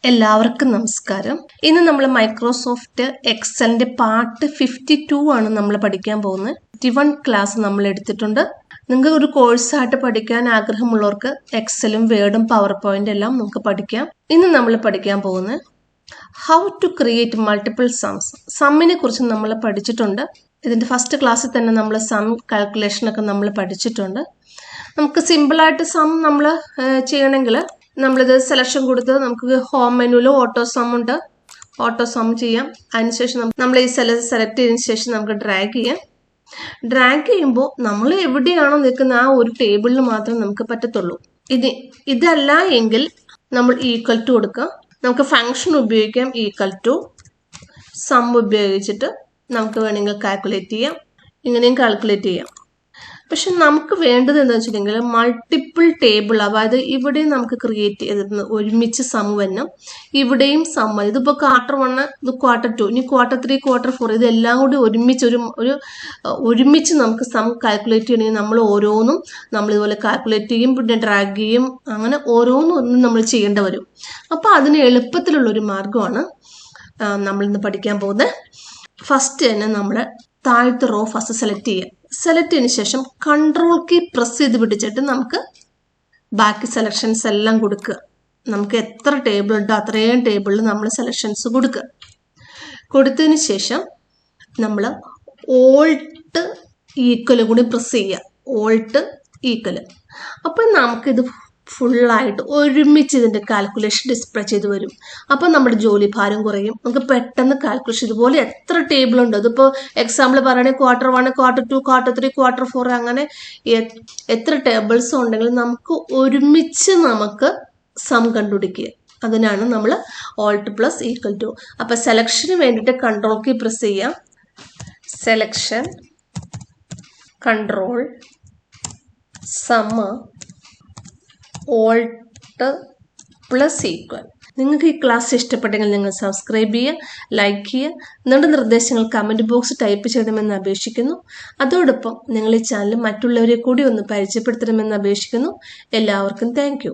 എല്ലാവർക്കും നമസ്കാരം. ഇന്ന് നമ്മൾ മൈക്രോസോഫ്റ്റ് എക്സലിന്റെ പാർട്ട് 52 ആണ് നമ്മൾ പഠിക്കാൻ പോകുന്നത്. 51 ക്ലാസ് നമ്മൾ എടുത്തിട്ടുണ്ട്. നിങ്ങൾക്ക് ഒരു കോഴ്സായിട്ട് പഠിക്കാൻ ആഗ്രഹമുള്ളവർക്ക് എക്സലും വേർഡും പവർ പോയിന്റ് എല്ലാം നമുക്ക് പഠിക്കാം. ഇന്ന് നമ്മൾ പഠിക്കാൻ പോകുന്നത് ഹൗ ടു ക്രിയേറ്റ് മൾട്ടിപ്പിൾ സംസ്. സമ്മിനെ കുറിച്ച് നമ്മൾ പഠിച്ചിട്ടുണ്ട്. ഇതിന്റെ ഫസ്റ്റ് ക്ലാസ്സിൽ തന്നെ നമ്മൾ സം കാൽക്കുലേഷൻ ഒക്കെ നമ്മൾ പഠിച്ചിട്ടുണ്ട്. നമുക്ക് സിമ്പിളായിട്ട് സം നമ്മൾ ചെയ്യണമെങ്കിൽ നമ്മളിത് സെലക്ഷൻ കൊടുത്ത് നമുക്ക് ഹോം മെനുവിൽ ഓട്ടോസം ഉണ്ട്, ഓട്ടോസം ചെയ്യാം. അതിനുശേഷം നമ്മൾ ഈ സെലക്ട് ചെയ്തതിന് ശേഷം നമുക്ക് ഡ്രാഗ് ചെയ്യാം. ഡ്രാഗ് ചെയ്യുമ്പോൾ നമ്മൾ എവിടെയാണോ നിൽക്കുന്ന ആ ഒരു ടേബിളിൽ മാത്രമേ നമുക്ക് പറ്റത്തുള്ളൂ. ഇതല്ല എങ്കിൽ നമ്മൾ ഈക്വൽ ടു കൊടുക്കുക. നമുക്ക് ഫംഗ്ഷൻ ഉപയോഗിക്കാം. ഈക്വൽ ടു സം ഉപയോഗിച്ചിട്ട് നമുക്ക് വേണമെങ്കിൽ കാൽക്കുലേറ്റ് ചെയ്യാം. ഇങ്ങനെയും കാൽക്കുലേറ്റ് ചെയ്യാം. പക്ഷെ നമുക്ക് വേണ്ടത് എന്താ വെച്ചിട്ടുണ്ടെങ്കിൽ മൾട്ടിപ്പിൾ ടേബിൾ, അതായത് ഇവിടെയും നമുക്ക് ക്രിയേറ്റ് ചെയ്ത് ഒരുമിച്ച് സം വരണം, ഇവിടെയും സം വരും. ഇതിപ്പോൾ Q1, ഇത് Q2, ഇനി Q3, Q4 ഇതെല്ലാം കൂടി ഒരുമിച്ച് നമുക്ക് സം കാൽക്കുലേറ്റ് ചെയ്യണമെങ്കിൽ നമ്മൾ ഓരോന്നും നമ്മൾ ഇതുപോലെ കാൽക്കുലേറ്റ് ചെയ്യും, പിന്നെ ഡ്രാഗ് ചെയ്യും, അങ്ങനെ ഓരോന്നും നമ്മൾ ചെയ്യേണ്ടി വരും. അപ്പോൾ അതിന് എളുപ്പത്തിലുള്ളൊരു മാർഗമാണ് നമ്മളിന്ന് പഠിക്കാൻ പോകുന്നത്. ഫസ്റ്റ് തന്നെ നമ്മൾ താഴത്തെ റോ ഫസ്റ്റ് സെലക്ട് ചെയ്യുക. സെലക്ട് ചെയ്തതിന് ശേഷം കൺട്രോൾ കീ പ്രസ് ചെയ്ത് പിടിച്ചിട്ട് നമുക്ക് ബാക്കി സെലക്ഷൻസ് എല്ലാം കൊടുക്കുക. നമുക്ക് എത്ര ടേബിൾ ഉണ്ടോ അത്രയും ടേബിളിൽ നമ്മൾ സെലക്ഷൻസ് കൊടുക്കുക. കൊടുത്തതിന് ശേഷം നമ്മൾ ഓൾട്ട് ഈക്വൽ കൂടി പ്രസ് ചെയ്യുക. Alt equal. അപ്പം നമുക്കിത് ഫുള്ളായിട്ട് ഒരുമിച്ച് ഇതിൻ്റെ കാൽക്കുലേഷൻ ഡിസ്പ്ലേ ചെയ്ത് വരും. അപ്പം നമ്മുടെ ജോലി ഭാരം കുറയും. നമുക്ക് പെട്ടെന്ന് കാൽക്കുലേഷൻ ഇതുപോലെ എത്ര ടേബിൾ ഉണ്ട്, അതിപ്പോൾ എക്സാമ്പിൾ പറയുകയാണെങ്കിൽ Q1, Q2, Q3, Q4 അങ്ങനെ എത്ര ടേബിൾസ് ഉണ്ടെങ്കിൽ നമുക്ക് ഒരുമിച്ച് നമുക്ക് സം കണ്ടുപിടിക്കുക. അതിനാണ് നമ്മൾ ഓൾട്ട് പ്ലസ് ഈക്വൽ ടു. അപ്പം സെലക്ഷന് വേണ്ടിയിട്ട് കൺട്രോൾ കീ പ്രസ് ചെയ്യാം. സെലക്ഷൻ കൺട്രോൾ സമ്മ ഓൾട്ട് പ്ലസ് ഈക്വൽ. നിങ്ങൾക്ക് ഈ ക്ലാസ് ഇഷ്ടപ്പെട്ടെങ്കിൽ നിങ്ങൾ സബ്സ്ക്രൈബ് ചെയ്യുക, ലൈക്ക് ചെയ്യുക, നിങ്ങളുടെ നിർദ്ദേശങ്ങൾ കമൻറ്റ് ബോക്സ് ടൈപ്പ് ചെയ്യണമെന്ന് അപേക്ഷിക്കുന്നു. അതോടൊപ്പം നിങ്ങൾ ഈ ചാനൽ മറ്റുള്ളവരെ കൂടി ഒന്ന് പരിചയപ്പെടുത്തണമെന്ന് അപേക്ഷിക്കുന്നു. എല്ലാവർക്കും താങ്ക് യു.